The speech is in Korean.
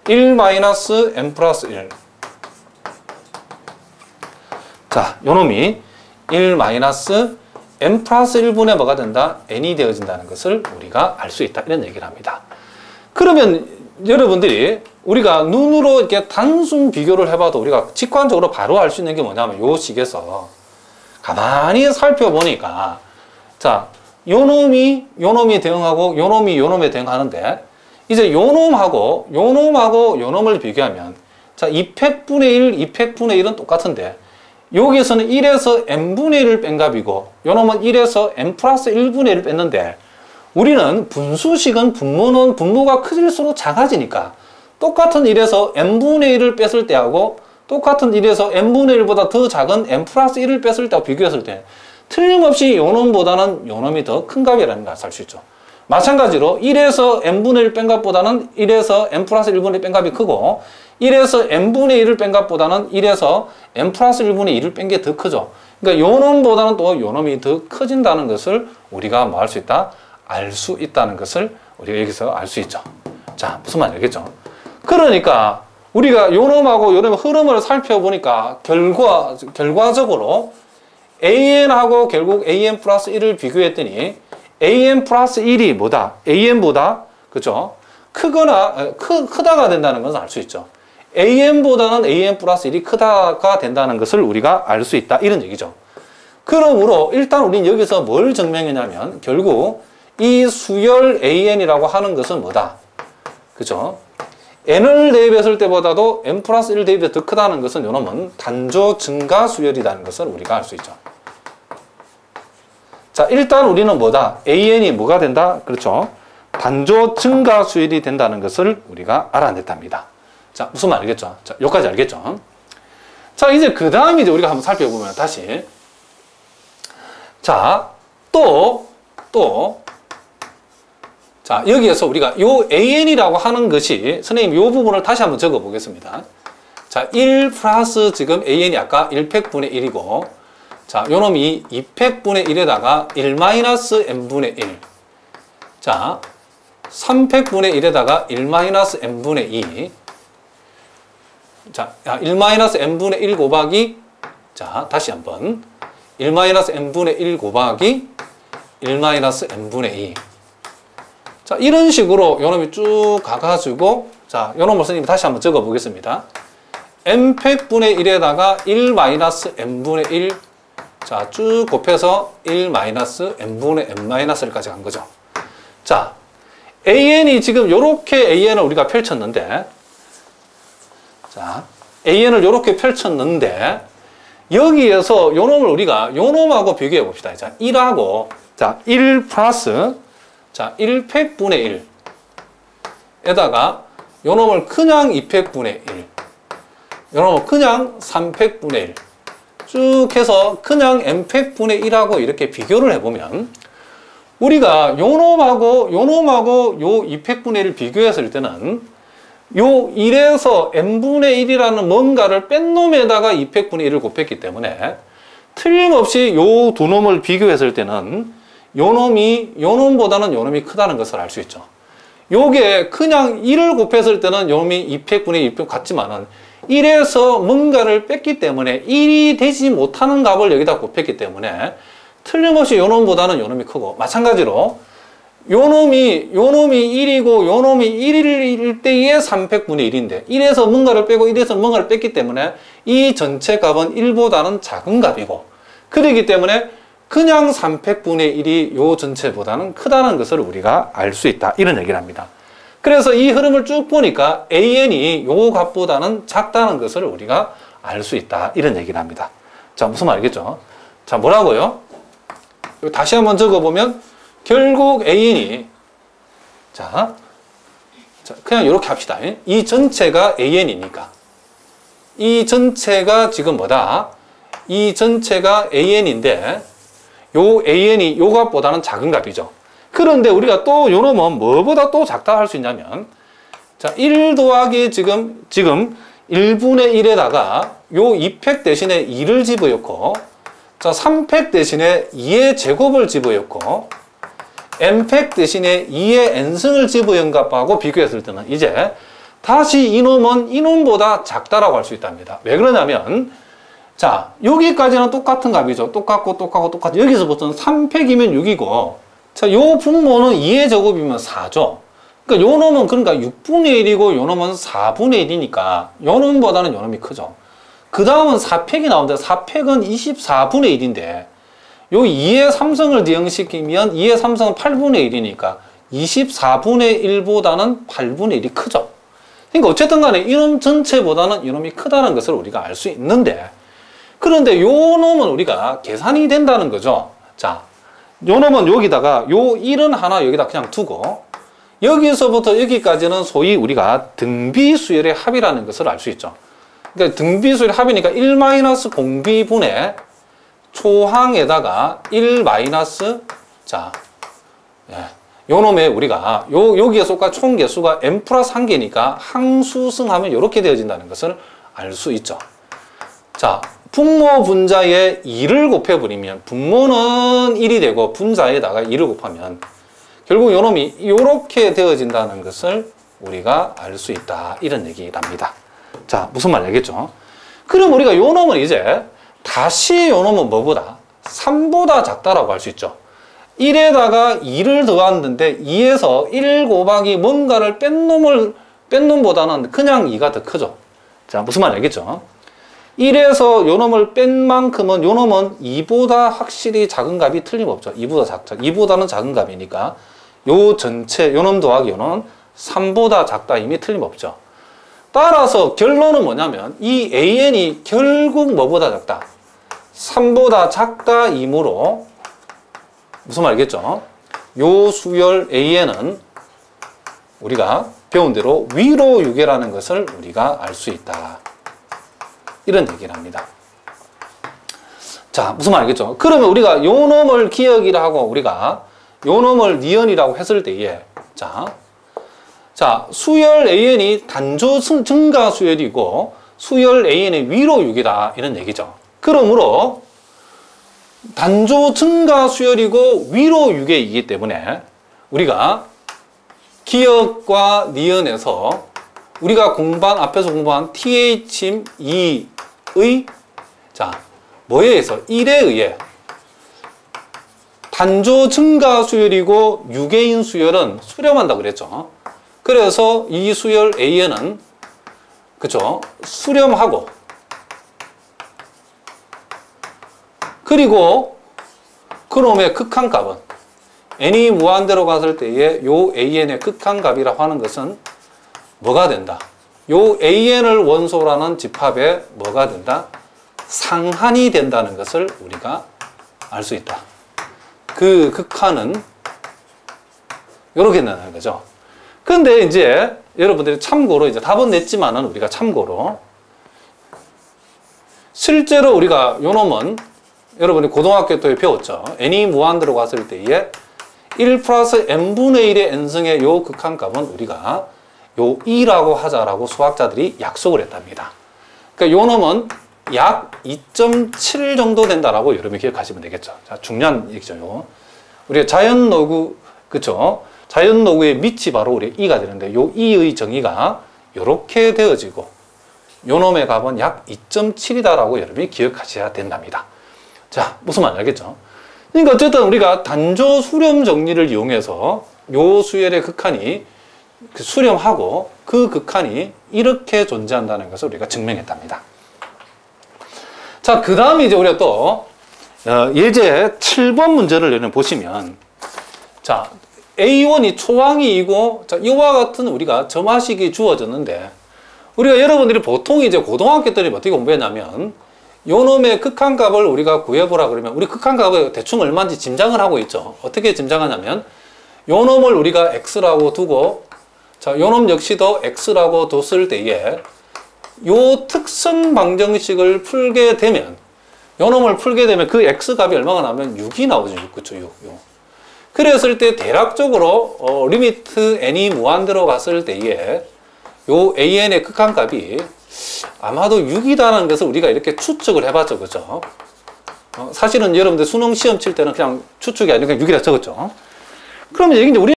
1-n 플러스 1. 자, 요놈이 1-n 플러스 1분의 뭐가 된다? n이 되어진다는 것을 우리가 알 수 있다. 이런 얘기를 합니다. 그러면 여러분들이 우리가 눈으로 이렇게 단순 비교를 해봐도 우리가 직관적으로 바로 알 수 있는 게 뭐냐면 요 식에서 가만히 살펴보니까 자, 요놈이 대응하고 요놈에 대응하는데 이제 요놈하고 요놈을 비교하면 자, 2팩분의 1, 2팩분의 1은 똑같은데 여기에서는 1에서 n분의 1을 뺀 값이고 요놈은 1에서 n 플러스 1분의 1을 뺐는데 우리는 분수식은 분모가 커질수록 작아지니까 똑같은 1에서 n분의 1을 뺐을 때하고 똑같은 1에서 n분의 1보다 더 작은 n 플러스 1을 뺐을 때하고 비교했을 때 틀림없이 요놈보다는 요놈이 더 큰 값이라는 걸 알 수 있죠. 마찬가지로 1에서 n분의 1 뺀 값보다는 1에서 n 플러스 1분의 1 뺀 값이 크고 1에서 n분의 1을 뺀 값보다는 1에서 n 플러스 1분의 1을 뺀 게 더 크죠. 그러니까 요놈보다는 또 요놈이 더 커진다는 것을 우리가 뭐 할 수 있다? 알 수 있다는 것을 우리가 여기서 알 수 있죠. 자, 무슨 말인지 알겠죠? 그러니까 우리가 요놈하고 요놈의 흐름을 살펴보니까 결과적으로 AN하고 결국 AN 플러스 1을 비교했더니 AN 플러스 1이 뭐다? AN보다 그죠? 크다가 된다는 것을 알 수 있죠. AN보다는 AN 플러스 1이 크다가 된다는 것을 우리가 알 수 있다. 이런 얘기죠. 그러므로 일단 우리는 여기서 뭘 증명했냐면 결국 이 수열 AN이라고 하는 것은 뭐다? 그죠? n을 대입했을 때보다도 n 플러스 1 대입해서 더 크다는 것은 요놈은 단조 증가 수열이라는 것을 우리가 알 수 있죠. 자, 일단 우리는 뭐다? AN이 뭐가 된다? 그렇죠. 단조 증가 수열이 된다는 것을 우리가 알아냈답니다. 자, 무슨 말 알겠죠? 자, 여기까지 알겠죠? 자, 이제 그 다음에 이제 우리가 한번 살펴보면 다시. 자, 자, 여기에서 우리가 요 AN이라고 하는 것이 선생님 요 부분을 다시 한번 적어 보겠습니다. 자, 1 플러스 지금 AN이 아까 1팩분의 1이고 자, 요놈이 2팩분의 1에다가 1-n분의 1 자, 3팩분의 1에다가 1-n분의 2 자, 1-n분의 1 곱하기 자, 다시 한번 1-n분의 1 곱하기 1-n분의 2 자, 이런 식으로 요놈이 쭉 가가지고 자, 요놈을 선생님이 다시 한번 적어 보겠습니다. n팩분의 1에다가 1-n분의 1 자, 쭉 곱해서 1-n분의 n-1까지 간 거죠. 자, AN이 지금 요렇게 AN을 우리가 펼쳤는데 자, AN을 요렇게 펼쳤는데 여기에서 요놈을 우리가 요놈하고 비교해 봅시다. 자, 1하고 자, 1 플러스 자, 1팩분의 1에다가 요놈을 그냥 2팩분의 1 요놈을 그냥 3팩분의 1 쭉 해서 그냥 n팩분의 1하고 이렇게 비교를 해보면 우리가 요놈하고 요 2팩분의 1을 비교했을 때는 요 1에서 n분의 1이라는 뭔가를 뺀 놈에다가 2팩분의 1을 곱했기 때문에 틀림없이 요 두 놈을 비교했을 때는 요놈보다는 요놈이 크다는 것을 알 수 있죠. 요게 그냥 1을 곱했을 때는 요놈이 2팩분의 1 같지만은 1에서 뭔가를 뺐기 때문에 1이 되지 못하는 값을 여기다 곱했기 때문에 틀림없이 요놈보다는 요놈이 크고 마찬가지로 요놈이 1이고 요놈이 1일 때의 3팩분의 1인데 1에서 뭔가를 빼고 1에서 뭔가를 뺐기 때문에 이 전체 값은 1보다는 작은 값이고 그렇기 때문에 그냥 3팩분의 1이 요 전체보다는 크다는 것을 우리가 알 수 있다. 이런 얘기를 합니다. 그래서 이 흐름을 쭉 보니까 AN이 요 값보다는 작다는 것을 우리가 알 수 있다. 이런 얘기를 합니다. 자, 무슨 말 알겠죠? 자, 뭐라고요? 다시 한번 적어보면 결국 AN이 자, 그냥 이렇게 합시다. 이 전체가 AN이니까 이 전체가 지금 뭐다? 이 전체가 AN인데 요 AN이 요 값보다는 작은 값이죠. 그런데 우리가 또 요 놈은 뭐보다 또 작다 할 수 있냐면 자, 1 더하기 지금 1분의 1에다가 요 2팩 대신에 2를 집어넣고 자, 3팩 대신에 2의 제곱을 집어넣고 n팩 대신에 2의 n승을 집어넣은 값하고 비교했을 때는 이제 다시 이놈은 이놈보다 작다라고 할 수 있답니다. 왜 그러냐면 자, 여기까지는 똑같은 값이죠. 똑같고 여기서부터는 3팩이면 6이고 자, 요 분모는 2의 제곱이면 4죠. 그러니까 요 놈은 그러니까 6분의 1이고 요 놈은 4분의 1이니까 요 놈보다는 요 놈이 크죠. 그 다음은 4팩이 나오는데 4팩은 24분의 1인데 요 2의 3승을 대응시키면 2의 3승은 8분의 1이니까 24분의 1보다는 8분의 1이 크죠. 그러니까 어쨌든 간에 이놈 전체보다는 이놈이 크다는 것을 우리가 알 수 있는데 그런데 요 놈은 우리가 계산이 된다는 거죠. 자, 요 놈은 여기다가 요 1은 하나 여기다 그냥 두고 여기서부터 여기까지는 소위 우리가 등비수열의 합이라는 것을 알 수 있죠. 그러니까 등비수열의 합이니까 1-공비분의 초항에다가 1- 자, 예. 요 놈에 우리가 여기에서가 총 개수가 n 플러스 1개니까 항수승하면 이렇게 되어진다는 것을 알 수 있죠. 자, 분모 분자에 2를 곱해버리면 분모는 1이 되고 분자에다가 2를 곱하면 결국 요 놈이 이렇게 되어진다는 것을 우리가 알 수 있다. 이런 얘기랍니다. 자, 무슨 말 알겠죠? 그럼 우리가 요 놈은 이제 다시 요 놈은 뭐보다? 3보다 작다라고 할 수 있죠. 1에다가 2를 더했는데 2에서 1 곱하기 뭔가를 뺀 놈보다는 그냥 2가 더 크죠. 자, 무슨 말 알겠죠? 1에서 요 놈을 뺀 만큼은 요 놈은 2보다 확실히 작은 값이 틀림없죠. 2보다 작죠. 2보다는 작은 값이니까 요 전체 요 놈 더하기 요 놈은 3보다 작다 이미 틀림없죠. 따라서 결론은 뭐냐면 이 AN이 결국 뭐보다 작다? 3보다 작다 이므로 무슨 말이겠죠? 요 수열 AN은 우리가 배운 대로 위로 유계라는 것을 우리가 알 수 있다. 이런 얘기를 합니다. 자, 무슨 말이겠죠? 그러면 우리가 요 놈을 기억이라 하고 우리가 요 놈을 니은이라고 했을 때에 자, 수열 AN이 단조 증가 수열이고 수열 AN의 위로 유계다 이런 얘기죠. 그러므로 단조 증가 수열이고 위로 유계이기 때문에 우리가 기억과 니은에서 우리가 앞에서 공부한 TH2의 자, 뭐에 의해서 1에 의해 단조 증가 수열이고 유계인 수열은 수렴한다 그랬죠. 그래서 이 수열 AN은 그쵸? 수렴하고 그리고 그놈의 극한값은 n이 무한대로 갔을 때에 요 AN의 극한값이라고 하는 것은 뭐가 된다? 요 AN을 원소라는 집합에 뭐가 된다? 상한이 된다는 것을 우리가 알 수 있다. 그 극한은 요렇게 된다는 거죠. 근데 이제 여러분들이 참고로 이제 답은 냈지만은 우리가 참고로 실제로 우리가 요 놈은 여러분이 고등학교 때 배웠죠. n이 무한대로 갔을 때에 1 플러스 n분의 1의 n승의 요 극한값은 우리가 요 2라고 하자라고 수학자들이 약속을 했답니다. 그러니까 요 놈은 약 2.7 정도 된다라고 여러분이 기억하시면 되겠죠. 자, 중요한 얘기죠. 요. 우리가 자연노구, 그쵸? 자연노구의 밑이 바로 우리 2가 되는데 요 2의 정의가 요렇게 되어지고 요 놈의 값은 약 2.7이다라고 여러분이 기억하셔야 된답니다. 자, 무슨 말 알겠죠? 그러니까 어쨌든 우리가 단조 수렴 정리를 이용해서 요 수열의 극한이 수렴하고 그 극한이 이렇게 존재한다는 것을 우리가 증명했답니다. 자, 그 다음에 이제 우리가 또 예제 7번 문제를 보시면 자, A1이 초항이이고 자, 이와 같은 우리가 점화식이 주어졌는데 우리가 여러분들이 보통 이제 고등학교 때는 어떻게 공부했냐면 요 놈의 극한값을 우리가 구해보라 그러면 우리 극한값을 대충 얼마인지 짐작을 하고 있죠. 어떻게 짐작하냐면 요 놈을 우리가 x라고 두고 자, 요 놈 역시도 x라고 뒀을 때에 요 특성 방정식을 풀게 되면 요 놈을 풀게 되면 그 x값이 얼마가 나오면 6이 나오죠. 6, 그쵸? 6. 그랬을 때 대략적으로 리미트 n이 무한대로 갔을 때에 요 an의 극한값이 아마도 6이다라는 것을 우리가 이렇게 추측을 해봤죠. 그죠? 사실은 여러분들 수능 시험 칠 때는 그냥 추측이 아니라 그냥 6이라 적었죠. 그러면 여기 이제 우리